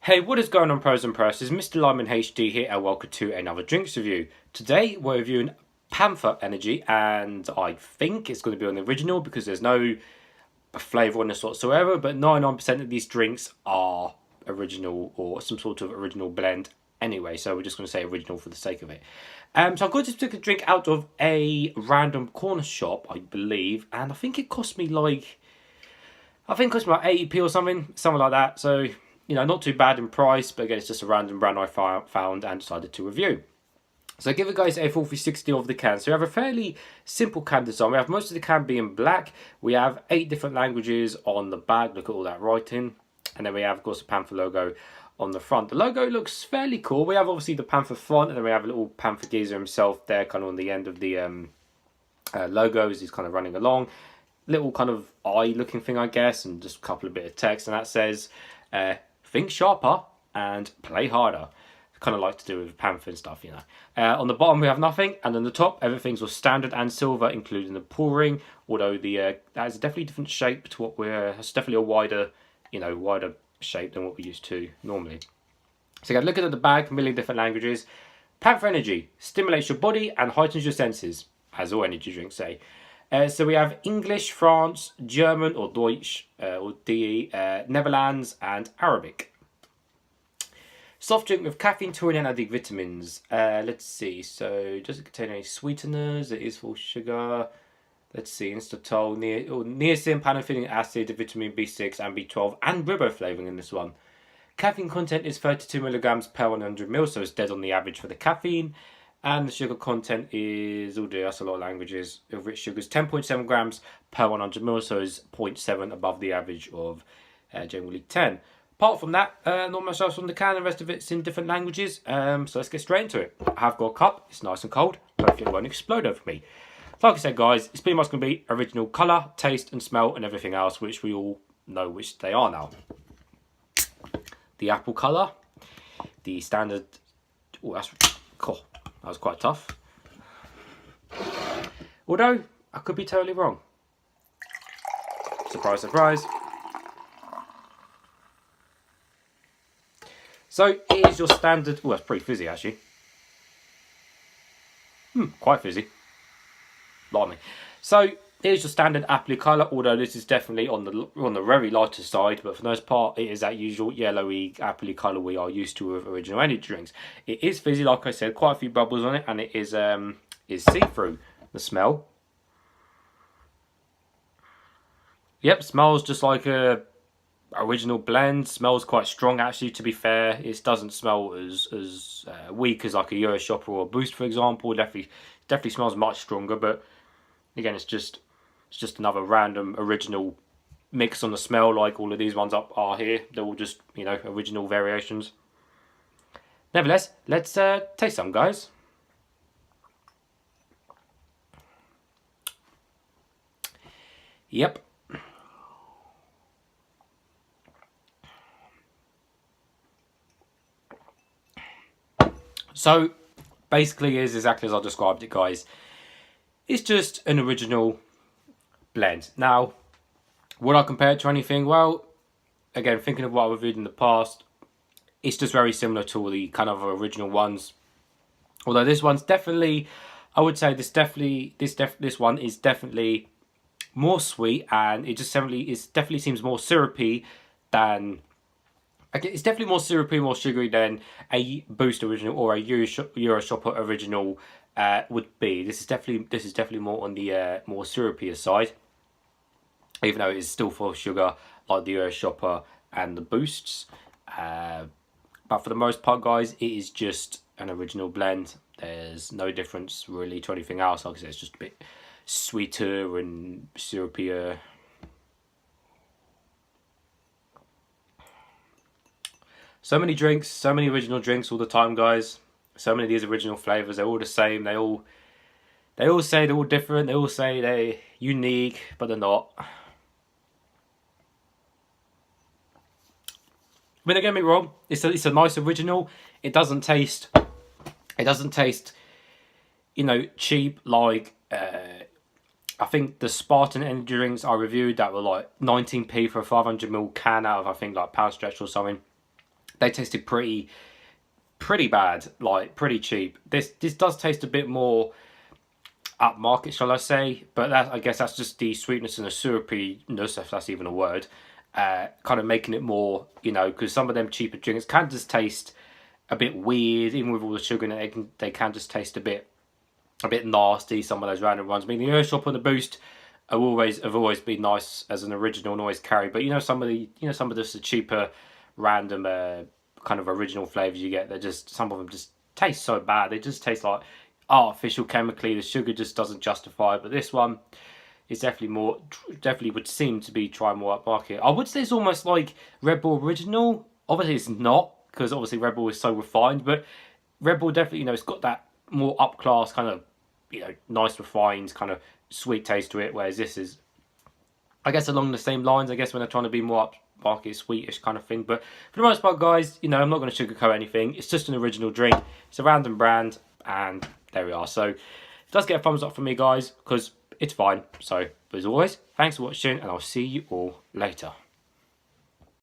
Hey, what is going on, pros and presses? Mr. Lyman HD here, and welcome to another drinks review. Today we're reviewing Pantha Energy, and I think it's going to be on the original because there's no flavour on this whatsoever. But 99% of these drinks are original or some sort of original blend anyway, so we're just going to say original for the sake of it. So I got this particular drink out of a random corner shop, I believe, and I think it cost me like 80p or something like that. So, you know, not too bad in price, but again, it's just a random brand I found and decided to review. So I give you guys a full 360 of the can. So we have a fairly simple can design. We have most of the can being black. We have 8 different languages on the back. Look at all that writing. And then we have, of course, the Pantha logo on the front. The logo looks fairly cool. We have obviously the Pantha font, and then we have a little Pantha geezer himself there, kind of on the end of the logo as he's kind of running along. Little kind of eye looking thing, I guess, and just a couple of bit of text, and that says think sharper and play harder. Kind of like to do with Panther and stuff, you know. On the bottom we have nothing, and on the top everything's was standard and silver, including the pull ring. Although the that is a definitely different shape to what we're. It's definitely a wider, wider shape than what we used to normally. So again, looking at the bag, a million different languages. Panther Energy stimulates your body and heightens your senses, as all energy drinks say. So we have English, France, German or Deutsch, or DE, Netherlands and Arabic. Soft drink with caffeine, taurine and added vitamins. Let's see, so does it contain any sweeteners? It is full sugar. Let's see, Instatol, niacin, pantothenic acid, vitamin B6 and B12 and riboflavin in this one. Caffeine content is 32 milligrams per 100 ml, so it's dead on the average for the caffeine. And the sugar content is, oh dear, that's a lot of languages, of rich sugars, 10.7 grams per 100 ml, so it's 0.7 above the average of generally 10. Apart from that, not much else on the can, the rest of it's in different languages, so let's get straight into it. I have got a cup, it's nice and cold, hopefully it won't explode over me. Like I said guys, it's pretty much going to be original colour, taste and smell and everything else, which we all know which they are now. The apple colour, the standard, oh that's cool. That was quite tough. Although, I could be totally wrong. Surprise, surprise. So, it is your standard... Oh, that's pretty fizzy, actually. Quite fizzy. Blimey. So, it is your standard apple colour, although this is definitely on the very lighter side, but for the most part, it is that usual yellowy apple colour we are used to with original energy drinks. It is fizzy, like I said, quite a few bubbles on it, and it is see-through. The smell. Yep, smells just like a original blend. Smells quite strong, actually, to be fair. It doesn't smell as weak as like a Euro Shopper or a Boost, for example. Definitely smells much stronger, but again, it's just another random original mix on the smell, like all of these ones up are here. They're all just, you know, original variations. Nevertheless, let's taste some, guys. Yep. So, basically, it is exactly as I described it, guys. It's just an original blend. Now, would I compare it to anything? Well, again, thinking of what I reviewed in the past, it's just very similar to all the kind of original ones. Although this one's definitely, I would say this one is definitely more sweet, and it definitely seems more syrupy than. It's definitely more syrupy, more sugary than a Boost original or a Euro Shopper original would be. This is definitely more on the more syrupy side, even though it is still full of sugar like the Euro Shopper and the Boosts. But for the most part, guys, it is just an original blend. There's no difference really to anything else. Like I said, it's just a bit sweeter and syrupier. So many drinks, so many original drinks all the time, guys. So many of these original flavours, they're all the same. They all say they're all different. They all say they're unique, but they're not. I mean, don't get me wrong. It's a nice original. It doesn't taste, you know, cheap like. I think the Spartan energy drinks I reviewed that were like 19p for a 500ml can out of, I think, like Pound Stretch or something. they tasted pretty bad, like pretty cheap. This does taste a bit more upmarket, shall I say? But that, I guess that's just the sweetness and the syrupiness, if that's even a word, kind of making it more, because some of them cheaper drinks can just taste a bit weird, even with all the sugar in it. They can just taste a bit nasty. Some of those random ones. I mean, the Earthshop and the Boost have always been nice as an original and always carry. But some of the cheaper, random kind of original flavors you get, some of them just taste so bad. They just taste like artificial, chemically. The sugar just doesn't justify it. But this one is definitely would seem to be trying more upmarket. I would say it's almost like Red Bull Original. Obviously, it's not, because obviously Red Bull is so refined. But Red Bull definitely, it's got that more up class kind of, nice refined kind of sweet taste to it. Whereas this is, I guess, along the same lines. I guess when they're trying to be more upmarket, sweetish kind of thing. But for the most part, guys, I'm not going to sugarcoat anything. It's just an original drink. It's a random brand, and there we are. So it does get a thumbs up from me, guys, because it's fine. So, as always, thanks for watching, and I'll see you all later.